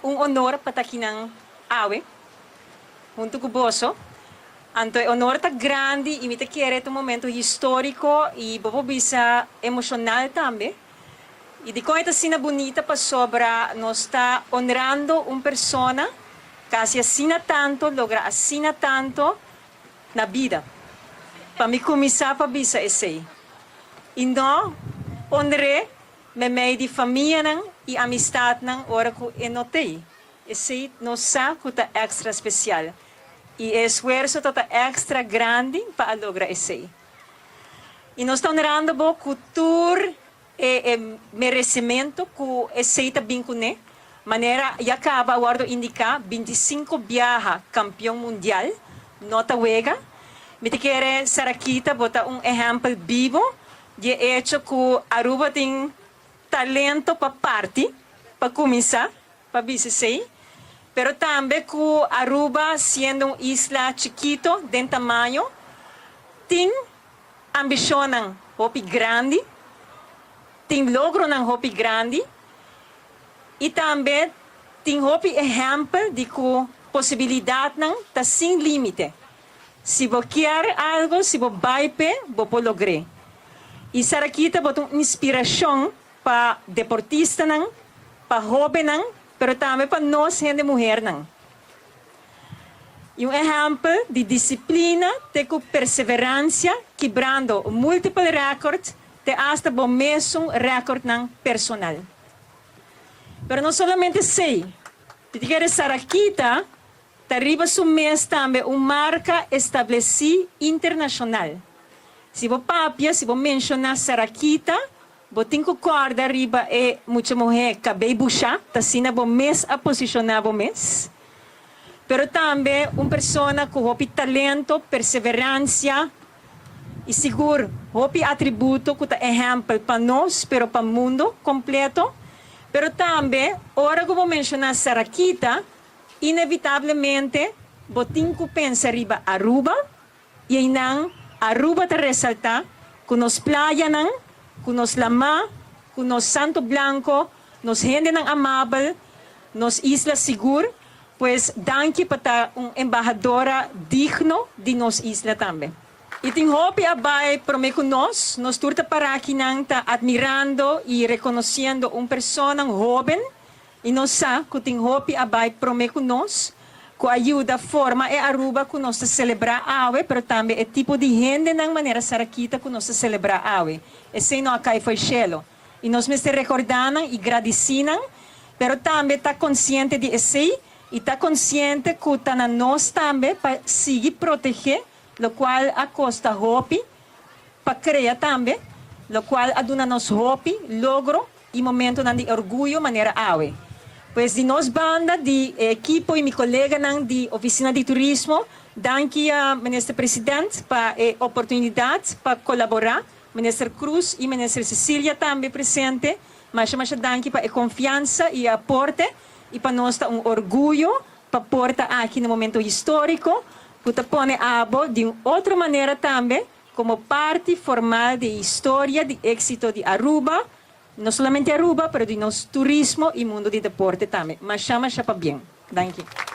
Un honor para kinang awe, junto com o Boso. Então, é honor tá grande e me te quer um momento histórico e bobo bisa emocional também. E de coisa assim bonita para sobra, nós está honrando uma pessoa que assina tanto, logra assina tanto na vida. Para me começar para bisa esse. Então, honre me meio de família e amistade hora que eu notei. Esse nós sabe que é extra especial. E o esforço está extra grande para lograr esse. E nós estamos honrando a cultura e merecimento que esse está vinculado. Maneira, e acaba agora de indicar 25 viaja campeão mundial, nota wega. Me quer Sarakita botar exemplo vivo de hecho que Aruba tem talento para parte, para começar, para BCC, pero também que Aruba, sendo uma isla chiquito, de tamanho, tem ambição hopi grande, tem logro ng hopi grande, e também tem hopi exemplo de que possibilidade está sem limite. Se você quer algo, se você vai, você pode lograr. E Sarakita botou inspiração para deportistas, para jovens, mas também para nós, gente mulher. E exemplo de disciplina, de perseverança, quebrando múltiplos recordes, até o mesmo recorde personal. Mas não somente sei, de Sarakita, arriba su mês também uma marca estabelecida internacional. Se você papia, se você mencionar Sarakita, você tem que acordar arriba e muita mulher cabelo buchar, tá sendo bom mês a posicionar bom mês. Pero também uma pessoa com talento, perseverança e seguro, atributo que é exemplo para nós, pero para o mundo completo. Pero também, hora que eu vou mencionar Sarakita, inevitavelmente, você tem que pensar arriba Aruba e aí Aruba te resalta com nos playas, com nos lama, com nos Santo Blanco, nos gente amável, nos islas seguras, pues danke para embajadora digno de nos isla também. E tem hopi abay prome com nós turta para aqui tá admirando e reconhecendo uma pessoa jovem, e nós sabemos que tem hopi abay prome com nós, que ajuda forma e Aruba que nós celebrar awe, pero também é tipo de gente na maneira Sarakita que nós celebrar awe. Esse não acai foi chelo. E nós me recordando e agradecendo, pero também está consciente de esse e está consciente que está na nós também para seguir proteger, lo qual acosta hopi para criar também, lo qual aduna nos hopi logro e momento de orgulho maneira awe. Pues de nós banda, de equipo e meu colega de oficina de turismo, danke a ministro presidente para a oportunidade para colaborar, ministro Cruz e ministro Cecília também presente, mas danke para a confiança e aporte e para nós orgulho para portar aqui no momento histórico, que põe a abo de outra maneira também, como parte formal de história de êxito de Aruba. No solamente Aruba, pero de nos turismo y mundo de deporte también. Mas chama para bien. Thank you.